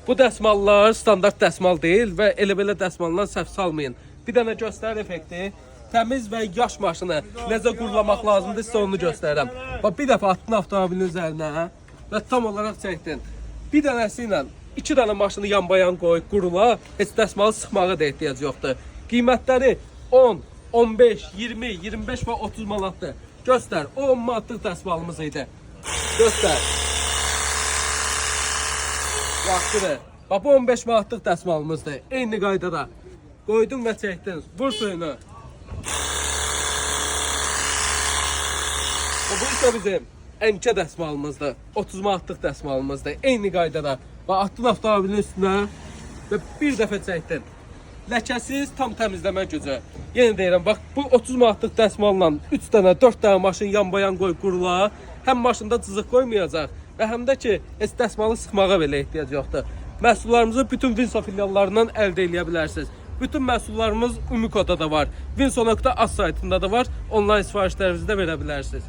Bu dəsmallar standart dəsmal deyil və elə-belə dəsmaldan səhv salmayın. Bir dənə göstər effekti. Təmiz və yaş maşını necə qurulamaq lazımdır, sizə onu göstərirəm. Bax, bir dəfə atdın avtomobilin üzərinə və tam olaraq çəkdin. Bir dənəsi ilə 2 dənə maşını yan-bayan qoy, qurula, heç dəsmalı sıxmağa da ehtiyac yoxdur. Qiymətləri 10, 15, 20, 25 və 30 manatdır. Göstər, o 10 manatlıq dəsmalımız idi. Göstər. Vaxtıdır. Bax, bu 15 manatlıq dəsmalımızdır. Eyni qaydada. Qoydun və çəkdin. Vur suyunu. Bu isə bizim ənkə dəsmalımızdır. 30 manatlıq dəsmalımızdır. Eyni qaydada. Bax, atdın avtomobilin üstünə və bir dəfə çəkdin. Ləkəsiz tam təmizləmə gücü. Yenə deyirəm, bax, bu 30 manatlıq dəsmalla 3 dənə, 4 dənə maşın yan-bayan qoy, qurula. Həm maşında cızıq qoymayacaq və həm də ki, heç dəsmalı sıxmağa belə ehtiyac yoxdur. Məhsullarımızı bütün Vinso filiallarından əldə edə bilərsiniz. Bütün məhsullarımız Umikoda da var. Vinso.az saytında da var. Onlayn sifarişlərinizi də verə bilərsiniz.